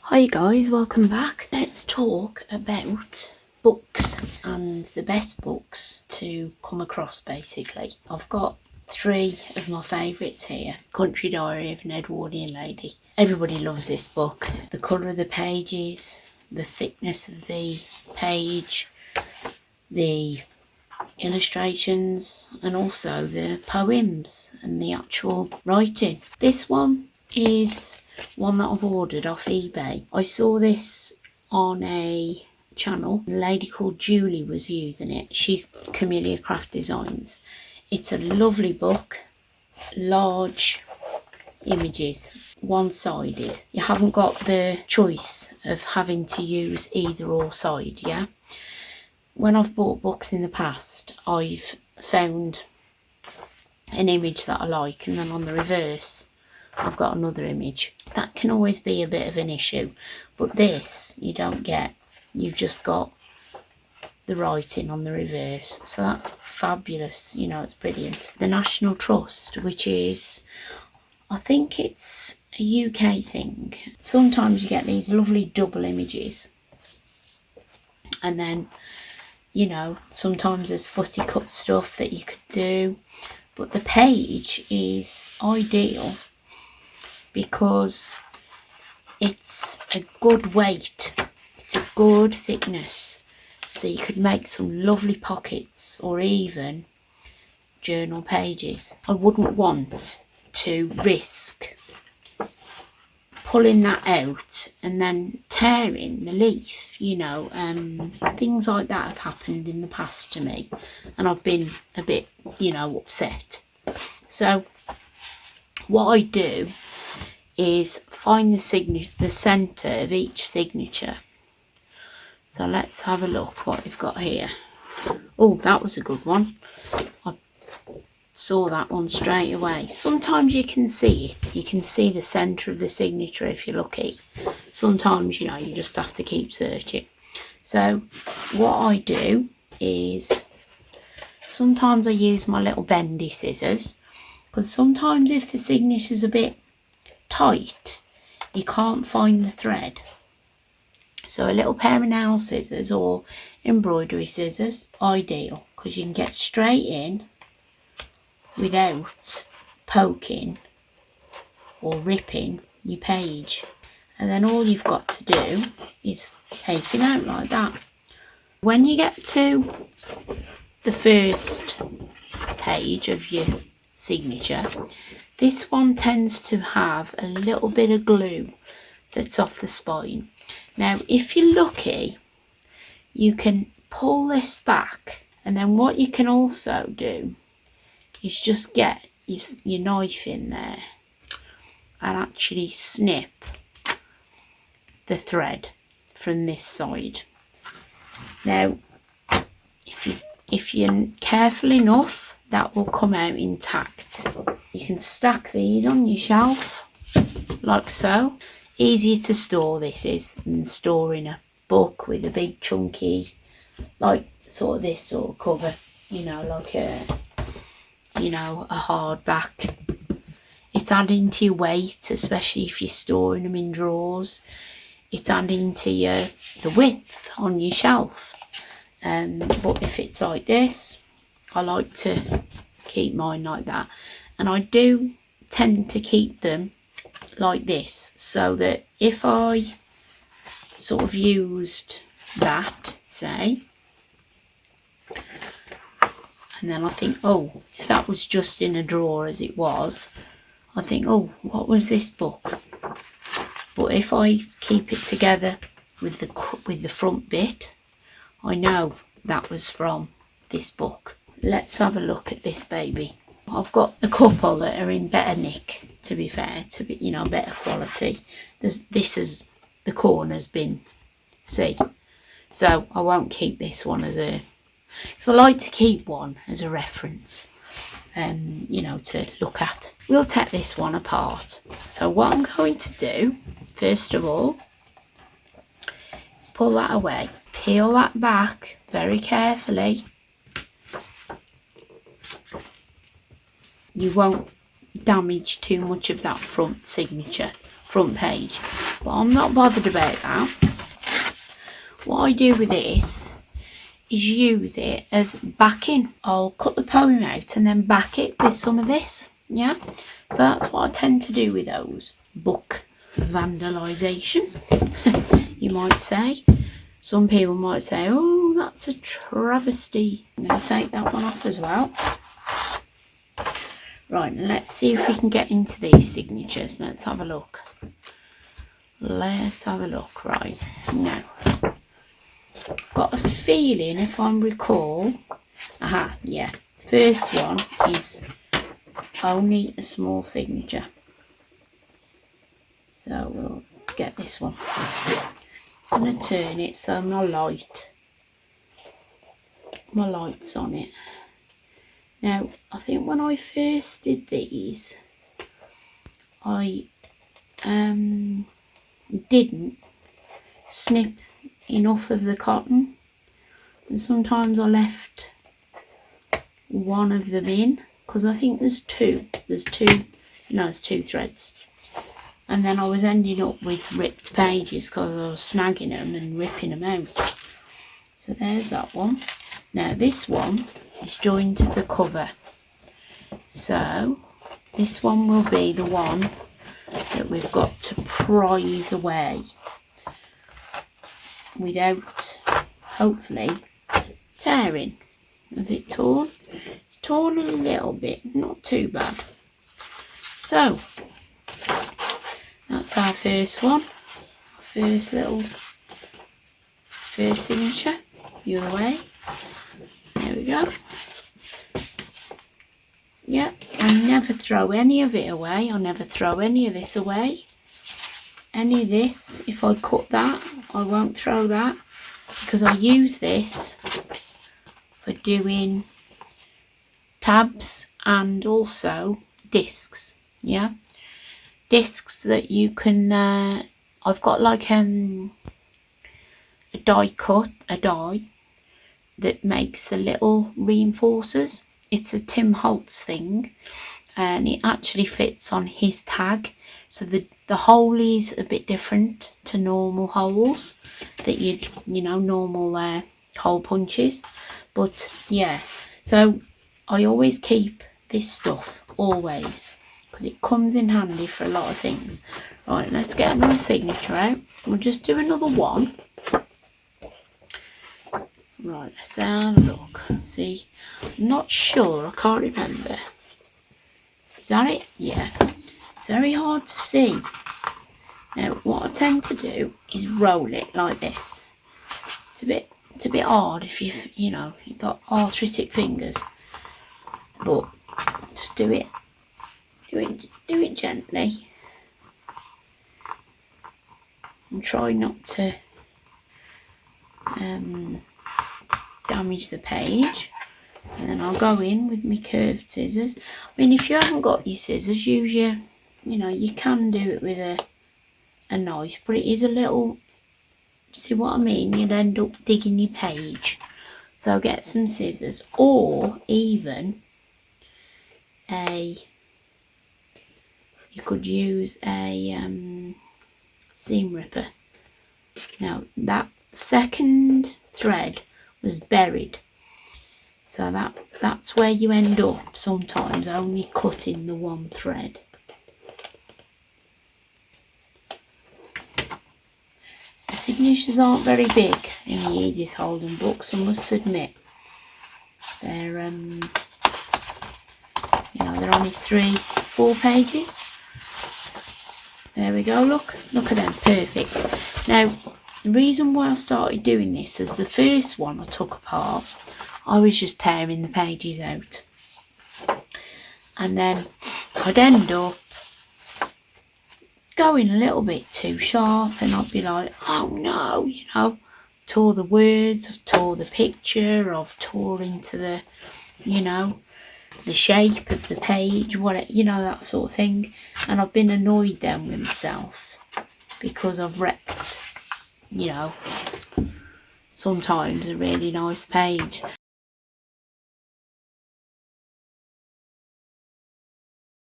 Hi guys, welcome back. Let's talk about books and the best books to come across basically. I've got three of my favourites here. Country Diary of an Edwardian Lady. Everybody loves this book. The colour of the pages, the thickness of the page, the illustrations, and also the poems and the actual writing. This one is one that I've ordered off eBay. I saw this on a channel. A lady called Julie was using it. She's Camellia Craft Designs. It's a lovely book, large images, one-sided. You haven't got the choice of having to use either or side, yeah? When I've bought books in the past, I've found an image that I like, and then on the reverse I've got another image. That can always be a bit of an issue, but this you don't get. You've just got the writing on the reverse, so that's fabulous. You know, it's brilliant. The National Trust, which is, I think it's a UK thing. Sometimes you get these lovely double images, and then, you know, sometimes there's fussy cut stuff that you could do, but the page is ideal because it's a good weight, it's a good thickness, so you could make some lovely pockets or even journal pages. I wouldn't want to risk pulling that out and then tearing the leaf, you know. Things like that have happened in the past to me, and I've been a bit, you know, upset. So what I do is find the centre of each signature. So let's have a look what we've got here. Oh, that was a good one. I saw that one straight away. Sometimes you can see it. You can see the centre of the signature if you're lucky. Sometimes, you know, you just have to keep searching. So what I do is sometimes I use my little bendy scissors, because sometimes if the signature's a bit tight, you can't find the thread. So a little pair of nail scissors or embroidery scissors, ideal, because you can get straight in without poking or ripping your page. And then all you've got to do is take it out like that. When you get to the first page of your signature, this one tends to have a little bit of glue that's off the spine. Now, if you're lucky, you can pull this back, and then what you can also do is just get your knife in there and actually snip the thread from this side. Now, if you're careful enough, that will come out intact. You can stack these on your shelf like so. Easier to store this is than storing a book with a big chunky, like sort of this sort of cover, you know, like a, you know, a hardback. It's adding to your weight, especially if you're storing them in drawers. It's adding to the width on your shelf. But if it's like this, I like to keep mine like that, and I do tend to keep them like this, so that if I sort of used that, say, and then I think, oh, if that was just in a drawer as it was, I think, oh, what was this book? But if I keep it together with the front bit, I know that was from this book. Let's have a look at this baby. I've got a couple that are in better nick, to be fair, to be, you know, better quality. This is, the corner's been, see, so I won't keep this one as a, because I like to keep one as a reference, you know, to look at. We'll take this one apart. So what I'm going to do, first of all, is pull that away, peel that back very carefully. You won't damage too much of that front front page, but I'm not bothered about that. What I do with this is use it as backing. I'll cut the poem out and then back it with some of this, yeah? So that's what I tend to do with those. Book vandalisation, you might say. Some people might say, oh, that's a travesty. I'm going to take that one off as well. Right, let's see if we can get into these signatures. Let's have a look. Let's have a look. Right, now. Got a feeling, if I recall, yeah, first one is only a small signature, so we'll get this one. I'm going to turn it so my light's on it. Now I think when I first did these, I didn't snip enough of the cotton, and sometimes I left one of them in, because I think there's two threads, and then I was ending up with ripped pages because I was snagging them and ripping them out. So there's that one. Now this one is joined to the cover, so this one will be the one that we've got to prise away without, hopefully, tearing. Is it torn? It's torn a little bit, not too bad. So that's our first one, first signature, the other way. There we go. Yep, I never throw any of it away. I never throw any of this away. Any of this, if I cut that, I won't throw that, because I use this for doing tabs and also discs, yeah, discs that you can I've got like a die that makes the little reinforcers. It's a Tim Holtz thing, and it actually fits on his tag, so the hole is a bit different to normal holes that normal hole punches. But yeah, so I always keep this stuff, always, because it comes in handy for a lot of things. Right, let's get another signature out. We'll just do another one. Right, let's have a look. See, I'm not sure, I can't remember. Is that it? Yeah. It's very hard to see. Now, what I tend to do is roll it like this. It's a bit hard if you've got arthritic fingers, but just do it gently, and try not to damage the page. And then I'll go in with my curved scissors. I mean, if you haven't got your scissors, use your, you can do it with a knife, but it is a little, see what I mean? You'll end up digging your page. So get some scissors, or even you could use a seam ripper. Now that second thread was buried, so that's where you end up sometimes, only cutting the one thread. The signatures aren't very big in the Edith Holden books, I must admit. They're they're only 3-4 pages. There we go, look at them, perfect. Now the reason why I started doing this is the first one I took apart, I was just tearing the pages out, and then I'd end up going a little bit too sharp, and I'd be like, oh no, tore the words, I've tore the picture, I've tore into the the shape of the page, that sort of thing. And I've been annoyed then with myself because I've wrecked sometimes a really nice page.